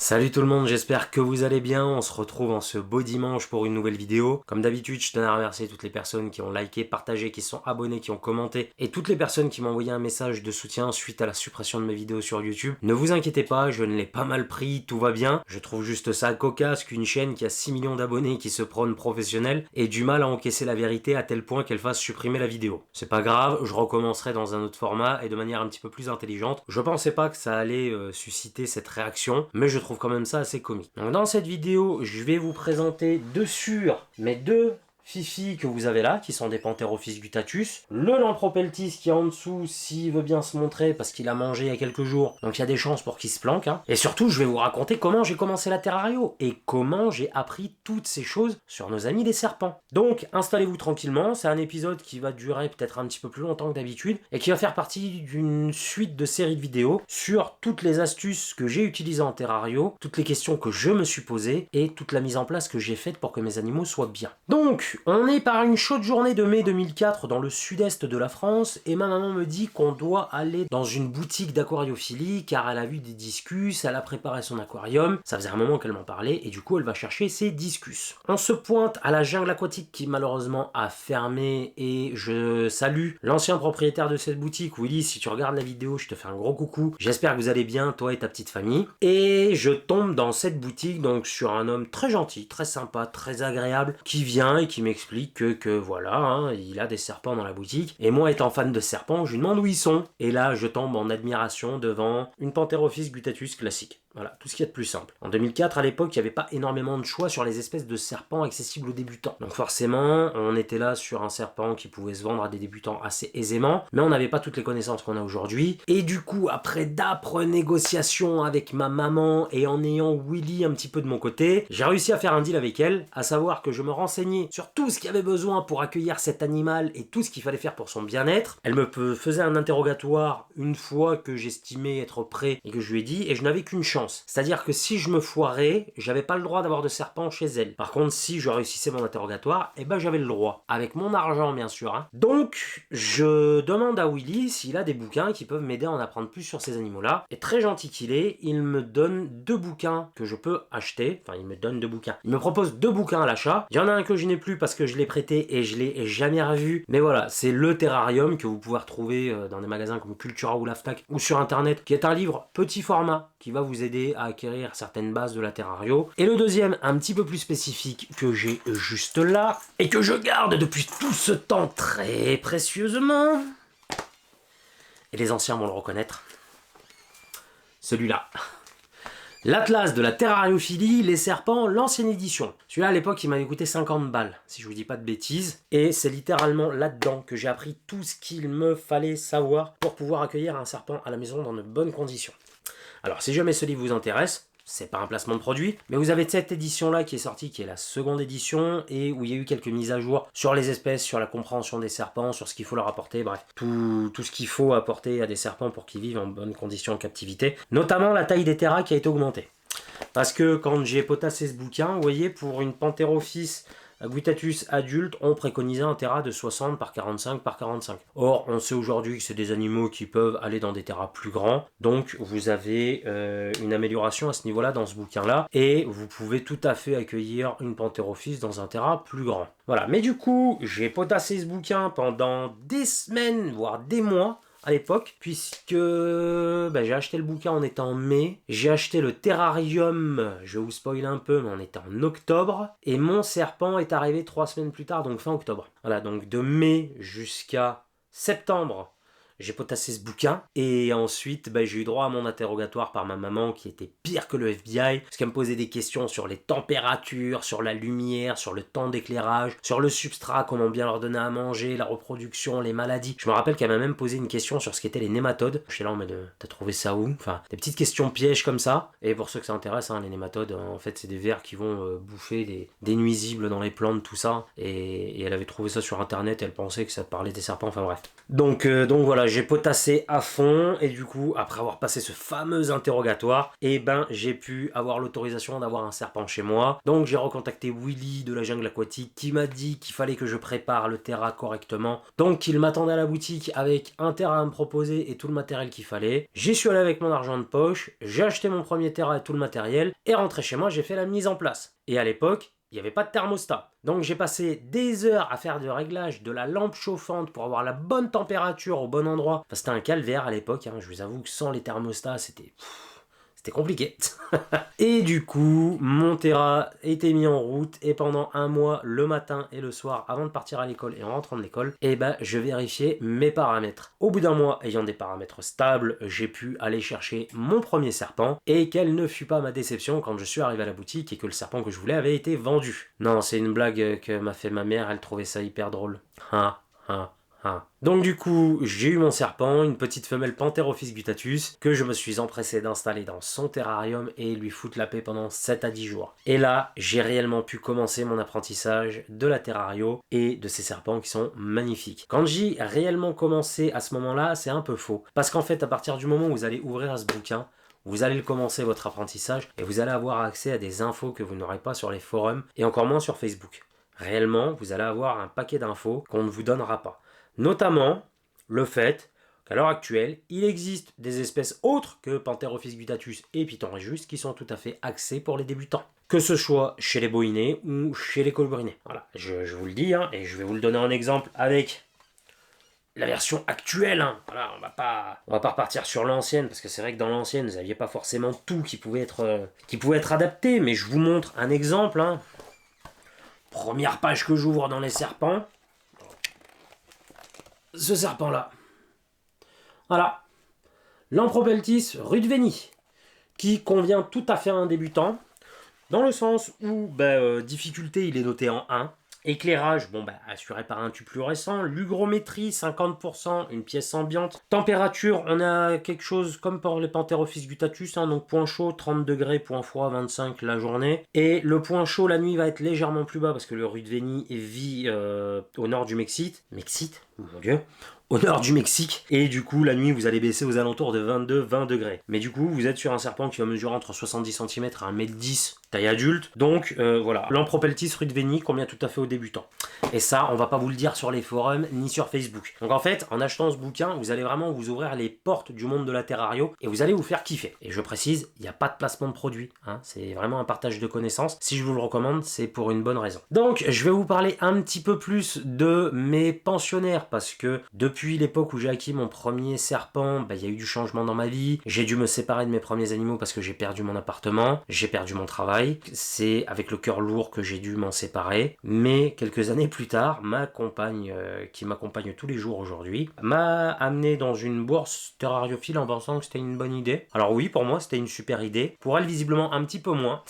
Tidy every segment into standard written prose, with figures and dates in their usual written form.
Salut tout le monde, j'espère que vous allez bien, on se retrouve en ce beau dimanche pour une nouvelle vidéo. Comme d'habitude, je tenais à remercier toutes les personnes qui ont liké, partagé, qui sont abonnées, qui ont commenté, et toutes les personnes qui m'ont envoyé un message de soutien suite à la suppression de mes vidéos sur YouTube. Ne vous inquiétez pas, je ne l'ai pas mal pris, tout va bien. Je trouve juste ça cocasse qu'une chaîne qui a 6 millions d'abonnés, qui se prône professionnelle, ait du mal à encaisser la vérité à tel point qu'elle fasse supprimer la vidéo. C'est pas grave, je recommencerai dans un autre format et de manière un petit peu plus intelligente. Je pensais pas que ça allait susciter cette réaction, mais je trouve quand même ça assez comique. Donc dans cette vidéo, je vais vous présenter mes deux Fifi que vous avez là, qui sont des Pantherophis guttatus. Le Lampropeltis qui est en dessous, s'il veut bien se montrer, parce qu'il a mangé il y a quelques jours, donc il y a des chances pour qu'il se planque. Et surtout, je vais vous raconter comment j'ai commencé la Terrario, et comment j'ai appris toutes ces choses sur nos amis les serpents. Donc, installez-vous tranquillement, c'est un épisode qui va durer peut-être un petit peu plus longtemps que d'habitude, et qui va faire partie d'une suite de séries de vidéos sur toutes les astuces que j'ai utilisées en Terrario, toutes les questions que je me suis posées, et toute la mise en place que j'ai faite pour que mes animaux soient bien. Donc, on est par une chaude journée de mai 2004 dans le sud-est de la France et ma maman me dit qu'on doit aller dans une boutique d'aquariophilie car elle a vu des discus, elle a préparé son aquarium, ça faisait un moment qu'elle m'en parlait et du coup elle va chercher ses discus. On se pointe à la jungle aquatique qui malheureusement a fermé et je salue l'ancien propriétaire de cette boutique. Willy, si tu regardes la vidéo, je te fais un gros coucou. J'espère que vous allez bien, toi et ta petite famille. Et je tombe dans cette boutique donc sur un homme très gentil, très sympa, très agréable qui vient et qui m'explique que voilà, hein, il a des serpents dans la boutique. Et moi, étant fan de serpents, je lui demande où ils sont. Et là, je tombe en admiration devant une Pantherophis guttatus classique. Voilà, tout ce qu'il y a de plus simple. En 2004, à l'époque, il n'y avait pas énormément de choix sur les espèces de serpents accessibles aux débutants. Donc forcément, on était là sur un serpent qui pouvait se vendre à des débutants assez aisément, mais on n'avait pas toutes les connaissances qu'on a aujourd'hui. Et du coup, après d'âpres négociations avec ma maman et en ayant Willy un petit peu de mon côté, j'ai réussi à faire un deal avec elle, à savoir que je me renseignais sur tout ce qu'il y avait besoin pour accueillir cet animal et tout ce qu'il fallait faire pour son bien-être. Elle me faisait un interrogatoire une fois que j'estimais être prêt et que je lui ai dit, et je n'avais qu'une chance. C'est-à-dire que si je me foirais, j'avais pas le droit d'avoir de serpent chez elle. Par contre, si je réussissais mon interrogatoire, eh ben j'avais le droit. Avec mon argent, bien sûr. Hein. Donc, je demande à Willy s'il a des bouquins qui peuvent m'aider à en apprendre plus sur ces animaux-là. Et très gentil qu'il est, il me donne 2 bouquins que je peux acheter. Enfin, il me donne 2 bouquins. Il me propose 2 bouquins à l'achat. Il y en a un que je n'ai plus parce que je l'ai prêté et je l'ai jamais revu. Mais voilà, c'est le Terrarium que vous pouvez retrouver dans des magasins comme Cultura ou la Fnac ou sur Internet, qui est un livre petit format qui va vous aider à acquérir certaines bases de la Terrario. Et le deuxième, un petit peu plus spécifique, que j'ai juste là, et que je garde depuis tout ce temps très précieusement. Et les anciens vont le reconnaître. Celui-là. L'Atlas de la Terrariophilie, les serpents, l'ancienne édition. Celui-là, à l'époque, il m'avait coûté 50 balles, si je vous dis pas de bêtises. Et c'est littéralement là-dedans que j'ai appris tout ce qu'il me fallait savoir pour pouvoir accueillir un serpent à la maison dans de bonnes conditions. Alors, si jamais ce livre vous intéresse, c'est pas un placement de produit, mais vous avez cette édition-là qui est sortie, qui est la seconde édition, et où il y a eu quelques mises à jour sur les espèces, sur la compréhension des serpents, sur ce qu'il faut leur apporter, bref, tout ce qu'il faut apporter à des serpents pour qu'ils vivent en bonnes conditions en captivité, notamment la taille des terras qui a été augmentée. Parce que quand j'ai potassé ce bouquin, vous voyez, pour une Pantherophis guttatus adulte, on préconisait un terra de 60 par 45 par 45. Or, on sait aujourd'hui que c'est des animaux qui peuvent aller dans des terras plus grands, donc vous avez une amélioration à ce niveau-là dans ce bouquin-là, et vous pouvez tout à fait accueillir une Pantherophis dans un terra plus grand. Voilà, mais du coup, j'ai potassé ce bouquin pendant des semaines, voire des mois, à l'époque, puisque j'ai acheté le bouquin, on était en mai, j'ai acheté le Terrarium, je vais vous spoiler un peu, mais on était en octobre, et mon serpent est arrivé 3 semaines plus tard, donc fin octobre. Voilà, donc de mai jusqu'à septembre, j'ai potassé ce bouquin, et ensuite j'ai eu droit à mon interrogatoire par ma maman qui était pire que le FBI, parce qu'elle me posait des questions sur les températures, sur la lumière, sur le temps d'éclairage, sur le substrat, comment bien leur donner à manger, la reproduction, les maladies. Je me rappelle qu'elle m'a même posé une question sur ce qu'étaient les nématodes. Je suis là en mode, t'as trouvé ça où? Enfin, des petites questions pièges comme ça. Et pour ceux que ça intéresse, hein, les nématodes, en fait, c'est des vers qui vont bouffer des nuisibles dans les plantes, tout ça. Et elle avait trouvé ça sur internet, elle pensait que ça parlait des serpents, enfin bref. Donc voilà, j'ai potassé à fond et du coup, après avoir passé ce fameux interrogatoire, et ben j'ai pu avoir l'autorisation d'avoir un serpent chez moi. Donc j'ai recontacté Willy de la jungle aquatique qui m'a dit qu'il fallait que je prépare le terra correctement. Donc il m'attendait à la boutique avec un terra à me proposer et tout le matériel qu'il fallait. J'y suis allé avec mon argent de poche, j'ai acheté mon premier terra et tout le matériel, et rentré chez moi, j'ai fait la mise en place. Et à l'époque, il n'y avait pas de thermostat. Donc j'ai passé des heures à faire du réglage de la lampe chauffante pour avoir la bonne température au bon endroit. Enfin, c'était un calvaire à l'époque, hein. Je vous avoue que sans les thermostats, c'était compliqué. Et du coup, mon terra était mis en route et pendant un mois, le matin et le soir, avant de partir à l'école et en rentrant de l'école, eh ben, je vérifiais mes paramètres. Au bout d'un mois, ayant des paramètres stables, j'ai pu aller chercher mon premier serpent et quelle ne fut pas ma déception quand je suis arrivé à la boutique et que le serpent que je voulais avait été vendu. Non, c'est une blague que m'a fait ma mère, elle trouvait ça hyper drôle. Ha, ha. Donc du coup, j'ai eu mon serpent, une petite femelle Pantherophis guttatus, que je me suis empressé d'installer dans son terrarium et lui foutre la paix pendant 7 à 10 jours. Et là, j'ai réellement pu commencer mon apprentissage de la terrario et de ces serpents qui sont magnifiques. Quand j'ai réellement commencé à ce moment-là, c'est un peu faux. Parce qu'en fait, à partir du moment où vous allez ouvrir ce bouquin, vous allez commencer votre apprentissage et vous allez avoir accès à des infos que vous n'aurez pas sur les forums et encore moins sur Facebook. Réellement, vous allez avoir un paquet d'infos qu'on ne vous donnera pas. Notamment le fait qu'à l'heure actuelle, il existe des espèces autres que Pantherophis guttatus et Python regius qui sont tout à fait axées pour les débutants. Que ce soit chez les boïnés ou chez les colbrinés. Voilà, je vous le dis, hein, et je vais vous le donner en exemple avec la version actuelle. Hein. Voilà, on va pas repartir sur l'ancienne, parce que c'est vrai que dans l'ancienne, vous n'aviez pas forcément tout qui pouvait être adapté, mais je vous montre un exemple. Hein. Première page que j'ouvre dans les serpents. Ce serpent-là. Voilà. Lampropeltis rudveni, qui convient tout à fait à un débutant, dans le sens où difficulté, il est noté en 1. Éclairage, assuré par un tube fluorescent. Lugrométrie, 50%, une pièce ambiante. Température, on a quelque chose comme pour les Pantherophis guttatus, hein, donc point chaud, 30 degrés, point froid, 25 la journée. Et le point chaud, la nuit, va être légèrement plus bas, parce que le rudveni vit au nord du Mexique. Mexique, mon Dieu, au nord du Mexique, et du coup la nuit vous allez baisser aux alentours de 22-20 degrés. Mais du coup vous êtes sur un serpent qui va mesurer entre 70 cm et 1,10 m taille adulte, donc voilà. Lampropeltis rudveni convient tout à fait aux débutants. Et ça, on va pas vous le dire sur les forums ni sur Facebook. Donc en fait, en achetant ce bouquin, vous allez vraiment vous ouvrir les portes du monde de la terrario et vous allez vous faire kiffer. Et je précise, il n'y a pas de placement de produit, hein, c'est vraiment un partage de connaissances. Si je vous le recommande, c'est pour une bonne raison. Donc je vais vous parler un petit peu plus de mes pensionnaires, parce que depuis l'époque où j'ai acquis mon premier serpent, il y a eu du changement dans ma vie. J'ai dû me séparer de mes premiers animaux parce que j'ai perdu mon appartement, j'ai perdu mon travail. C'est avec le cœur lourd que j'ai dû m'en séparer. Mais quelques années plus tard, ma compagne, qui m'accompagne tous les jours aujourd'hui, m'a amené dans une bourse terrariophile en pensant que c'était une bonne idée. Alors oui, pour moi, c'était une super idée. Pour elle, visiblement, un petit peu moins.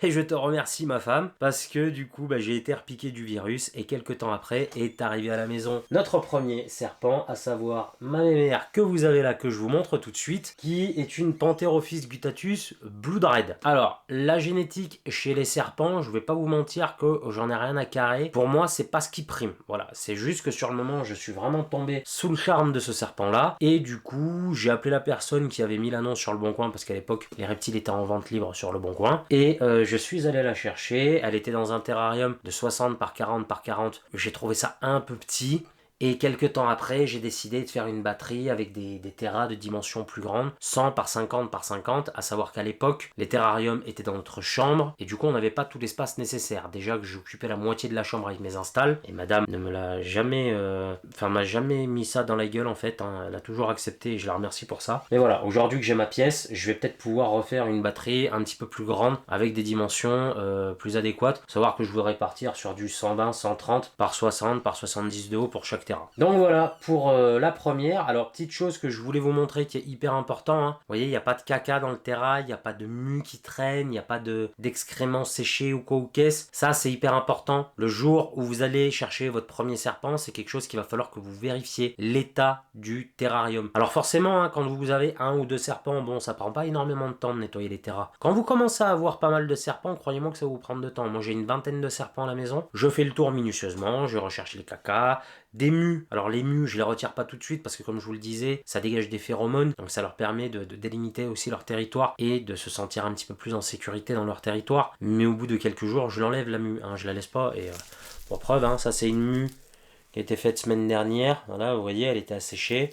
Et je te remercie, ma femme, parce que du coup, j'ai été repiqué du virus et quelques temps après est arrivé à la maison notre premier serpent, à savoir ma mémère que vous avez là, que je vous montre tout de suite, qui est une Pantherophis guttatus Blood Red. Alors, la génétique chez les serpents, je vais pas vous mentir que j'en ai rien à carrer. Pour moi, c'est pas ce qui prime. Voilà, c'est juste que sur le moment, je suis vraiment tombé sous le charme de ce serpent-là. Et du coup, j'ai appelé la personne qui avait mis l'annonce sur le Bon Coin, parce qu'à l'époque, les reptiles étaient en vente libre sur le Bon Coin. Et je suis allé la chercher. Elle était dans un terrarium de 60 par 40 par 40. J'ai trouvé ça un peu petit. Et quelques temps après, j'ai décidé de faire une batterie avec des terras de dimension plus grande, 100 par 50 par 50, à savoir qu'à l'époque, les terrariums étaient dans notre chambre, et du coup on n'avait pas tout l'espace nécessaire. Déjà que j'occupais la moitié de la chambre avec mes installs, et madame ne me l'a jamais... m'a jamais mis ça dans la gueule en fait, hein. Elle a toujours accepté, et je la remercie pour ça. Mais voilà, aujourd'hui que j'ai ma pièce, je vais peut-être pouvoir refaire une batterie un petit peu plus grande, avec des dimensions plus adéquates. Faut savoir que je voudrais partir sur du 120, 130 par 60, par 70 de haut pour chaque terrain. Donc voilà pour la première. Alors petite chose que je voulais vous montrer qui est hyper important, hein. Vous voyez, il n'y a pas de caca dans le terrain, il n'y a pas de mue qui traîne, il n'y a pas d'excréments séchés ou quoi ou qu'est-ce. Ça c'est hyper important. Le jour où vous allez chercher votre premier serpent, c'est quelque chose qu'il va falloir que vous vérifiez l'état du terrarium. Alors forcément, hein, quand vous avez un ou deux serpents, bon ça prend pas énormément de temps de nettoyer les terras. Quand vous commencez à avoir pas mal de serpents, croyez-moi que ça va vous prendre de temps. Moi j'ai une vingtaine de serpents à la maison, je fais le tour minutieusement, je recherche les cacas, Des mus, alors les mus, je les retire pas tout de suite parce que comme je vous le disais, ça dégage des phéromones, donc ça leur permet de délimiter aussi leur territoire et de se sentir un petit peu plus en sécurité dans leur territoire. Mais au bout de quelques jours, je l'enlève la mue, hein, je la laisse pas. Et pour preuve, hein, ça c'est une mue qui a été faite semaine dernière. Voilà, vous voyez, elle était asséchée.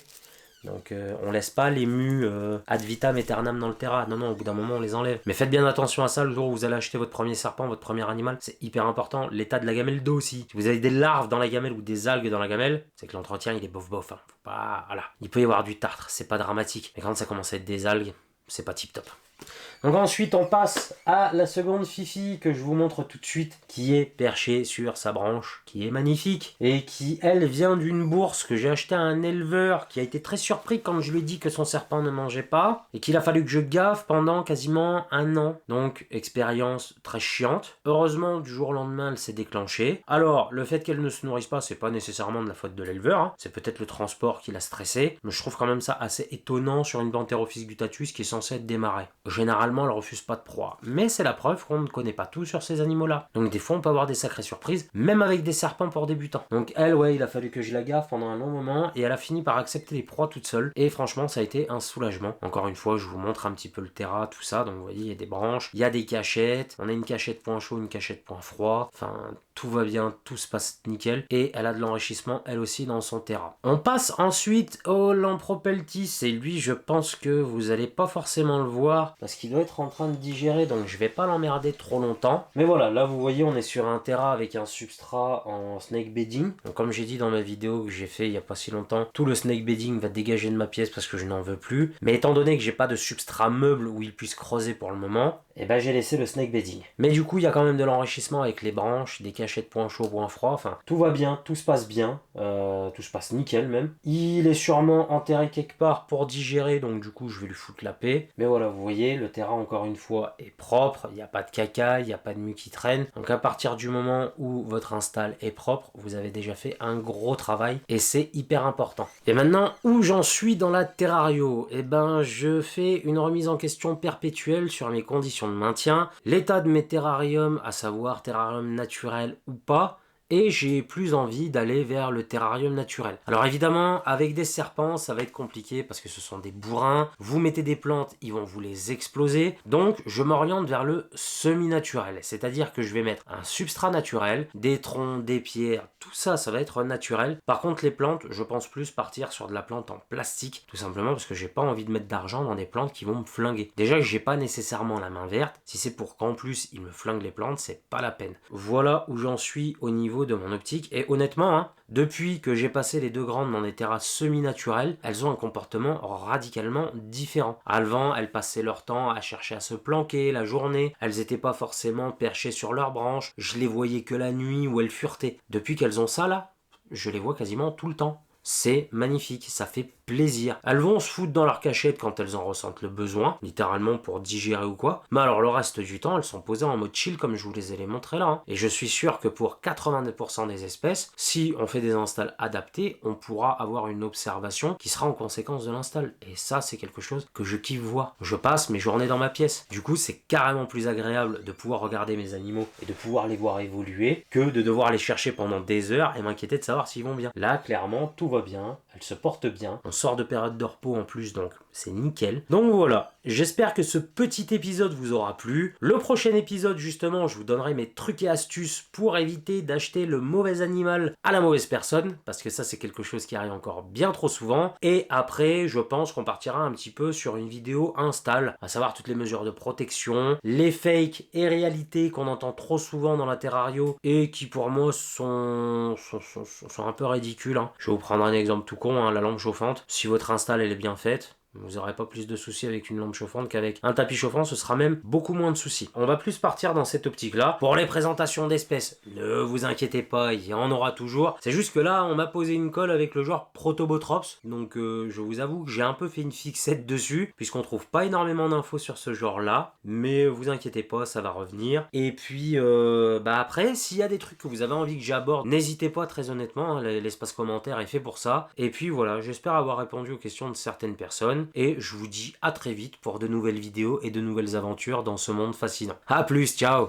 Donc on laisse pas les mus ad vitam aeternam dans le terra. Non, non, au bout d'un moment on les enlève. Mais faites bien attention à ça le jour où vous allez acheter votre premier serpent, votre premier animal. C'est hyper important. L'état de la gamelle d'eau aussi. Si vous avez des larves dans la gamelle ou des algues dans la gamelle, c'est que l'entretien il est bof bof. Hein. Faut pas... Voilà. Il peut y avoir du tartre, c'est pas dramatique. Mais quand ça commence à être des algues, c'est pas tip top. Donc ensuite on passe à la seconde fifi que je vous montre tout de suite, qui est perchée sur sa branche, qui est magnifique, et qui elle vient d'une bourse que j'ai achetée à un éleveur qui a été très surpris quand je lui ai dit que son serpent ne mangeait pas, et qu'il a fallu que je gaffe pendant quasiment 1 an. Donc expérience très chiante. Heureusement du jour au lendemain elle s'est déclenchée. Alors le fait qu'elle ne se nourrisse pas, c'est pas nécessairement de la faute de l'éleveur, hein. C'est peut-être le transport qui l'a stressée, mais je trouve quand même ça assez étonnant sur une Pantherophis guttatus qui est censée être démarrée. Généralement elle refuse pas de proie, mais c'est la preuve qu'on ne connaît pas tout sur ces animaux là. Donc des fois on peut avoir des sacrées surprises, même avec des serpents pour débutants. Donc elle, ouais, il a fallu que je la gaffe pendant un long moment, et elle a fini par accepter les proies toute seule, et franchement ça a été un soulagement. Encore une fois je vous montre un petit peu le terra, tout ça, donc vous voyez il y a des branches, il y a des cachettes, on a une cachette point chaud, une cachette point froid, enfin tout va bien, tout se passe nickel, et elle a de l'enrichissement elle aussi dans son terra. On passe ensuite au Lampropeltis, et lui je pense que vous allez pas forcément le voir, parce qu'il doit être en train de digérer, donc je vais pas l'emmerder trop longtemps. Mais voilà, là vous voyez on est sur un terra avec un substrat en snake bedding. Donc comme j'ai dit dans ma vidéo que j'ai fait il y a pas si longtemps, tout le snake bedding va dégager de ma pièce parce que je n'en veux plus. Mais étant donné que j'ai pas de substrat meuble où il puisse creuser pour le moment, et ben j'ai laissé le snake bedding. Mais du coup il y a quand même de l'enrichissement avec les branches, des cachettes point chaud, point froid, enfin tout va bien, tout se passe bien, tout se passe nickel même. Il est sûrement enterré quelque part pour digérer, donc du coup je vais lui foutre la paix. Mais voilà, vous voyez, le terra encore une fois est propre, il n'y a pas de caca, il n'y a pas de mue qui traîne. Donc à partir du moment où votre install est propre, vous avez déjà fait un gros travail et c'est hyper important. Et maintenant, où j'en suis dans la terrario? Eh ben je fais une remise en question perpétuelle sur mes conditions de maintien, l'état de mes terrariums, à savoir terrarium naturel ou pas, et j'ai plus envie d'aller vers le terrarium naturel. Alors évidemment, avec des serpents, ça va être compliqué parce que ce sont des bourrins. Vous mettez des plantes, ils vont vous les exploser. Donc, je m'oriente vers le semi-naturel. C'est-à-dire que je vais mettre un substrat naturel, des troncs, des pierres, tout ça, ça va être naturel. Par contre, les plantes, je pense plus partir sur de la plante en plastique, tout simplement parce que j'ai pas envie de mettre d'argent dans des plantes qui vont me flinguer. Déjà que j'ai pas nécessairement la main verte. Si c'est pour qu'en plus, ils me flinguent les plantes, c'est pas la peine. Voilà où j'en suis au niveau de mon optique, et honnêtement, hein, depuis que j'ai passé les 2 grandes dans des terrasses semi-naturelles, elles ont un comportement radicalement différent. Avant, elles passaient leur temps à chercher à se planquer la journée, elles n'étaient pas forcément perchées sur leurs branches, je les voyais que la nuit où elles furetaient. Depuis qu'elles ont ça là, je les vois quasiment tout le temps. C'est magnifique, ça fait plaisir. Elles vont se foutre dans leur cachette quand elles en ressentent le besoin, littéralement pour digérer ou quoi. Mais alors le reste du temps, elles sont posées en mode chill comme je vous les ai montrés là. Hein. Et je suis sûr que pour 82% des espèces, si on fait des installs adaptés, on pourra avoir une observation qui sera en conséquence de l'install. Et ça, c'est quelque chose que je kiffe voir. Je passe mes journées dans ma pièce. Du coup, c'est carrément plus agréable de pouvoir regarder mes animaux et de pouvoir les voir évoluer que de devoir les chercher pendant des heures et m'inquiéter de savoir s'ils vont bien. Là, clairement, tout va bien, elles se portent bien. On sort de période de repos en plus, donc c'est nickel. Donc voilà, j'espère que ce petit épisode vous aura plu. Le prochain épisode, justement, je vous donnerai mes trucs et astuces pour éviter d'acheter le mauvais animal à la mauvaise personne, parce que ça, c'est quelque chose qui arrive encore bien trop souvent. Et après, je pense qu'on partira un petit peu sur une vidéo install, à savoir toutes les mesures de protection, les fakes et réalités qu'on entend trop souvent dans la terrario et qui pour moi sont un peu ridicules. Hein. Je vais vous prendre un exemple tout con, hein, la lampe chauffante. Si votre install elle est bien faite, vous n'aurez pas plus de soucis avec une lampe chauffante qu'avec un tapis chauffant, ce sera même beaucoup moins de soucis. On va plus partir dans cette optique-là. Pour les présentations d'espèces, ne vous inquiétez pas, il y en aura toujours. C'est juste que là, on m'a posé une colle avec le genre Protobotrops, donc je vous avoue que j'ai un peu fait une fixette dessus, puisqu'on trouve pas énormément d'infos sur ce genre-là, mais vous inquiétez pas, ça va revenir. Et puis, après, s'il y a des trucs que vous avez envie que j'aborde, n'hésitez pas très honnêtement, hein, l'espace commentaire est fait pour ça. Et puis voilà, j'espère avoir répondu aux questions de certaines personnes. Et je vous dis à très vite pour de nouvelles vidéos et de nouvelles aventures dans ce monde fascinant. A plus, ciao!